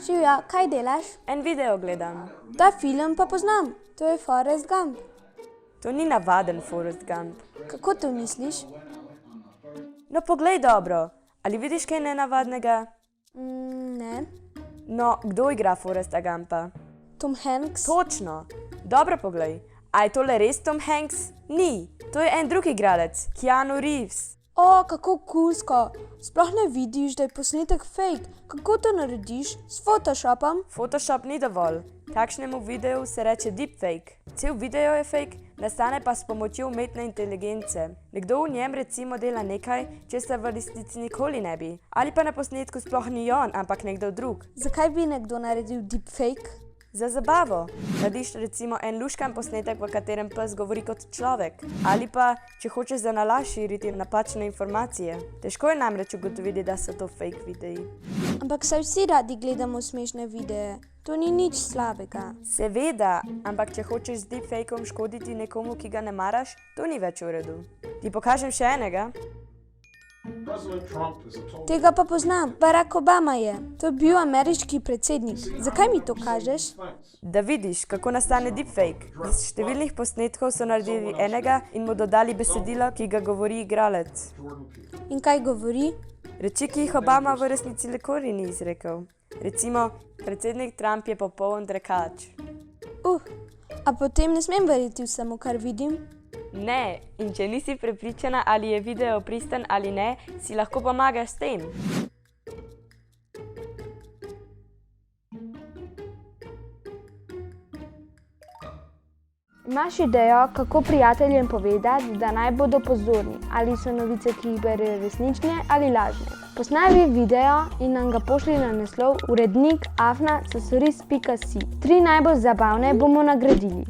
Živja, kaj delaš? En video gledam. Ta film pa poznam. To je Forrest Gump. To ni navaden Forrest Gump. Kako to misliš? No, poglej dobro. Ali vidiš kaj nenavadnega? Ne. No, kdo igra Forresta Gumpa? Tom Hanks? Točno. Dobro poglej. A je tole res Tom Hanks? Ni. To je en drug igralec, Keanu Reeves. O, kako kulsko. Sploh ne vidiš, da je posnetek fake. Kako to narediš? S Photoshopom? Photoshop ni dovolj. Takšnemu videu se reče deepfake. Cel video je fake, nastane pa s pomočjo umetne inteligence. Nekdo v njem recimo dela nekaj, česar v resnici nikoli ne bi. Ali pa na posnetku sploh ni on, ampak nekdo drug. Zakaj bi nekdo naredil deepfake? Za zabavo. Narediš recimo en luškan posnetek, v katerem pes govori kot človek. Ali pa, če hočeš za nalašč širiti napačne informacije. Težko je namreč ugotoviti, da so to fake videi. Ampak saj vsi radi gledamo smešne videe. To ni nič slabega. Seveda, ampak če hočeš z deepfakeom škoditi nekomu, ki ga ne maraš, to ni več v redu. Ti pokažem še enega. Tega pa poznam. Barack Obama je. To je bil ameriški predsednik. Zakaj mi to kažeš? Da vidiš, kako nastane deepfake. Z številnih posnetkov so naredili enega in mu dodali besedilo, ki ga govori igralec. In kaj govori? Reči, ki jih Obama v resnici nikoli ni izrekel. Recimo, predsednik Trump je popoln drekač. A potem ne smem verjeti vsemu, kar vidim? Ne, in če nisi prepričana, ali je video pristen ali ne, si lahko pomagaš s tem. Imaš idejo, kako prijateljem povedati, da naj bodo pozorni, ali so novice, ki jih berejo, resnične ali lažne? Posnavi video in nam ga pošlji na naslov urednik@sasoris.si. 3 najbolj zabavne bomo nagradili.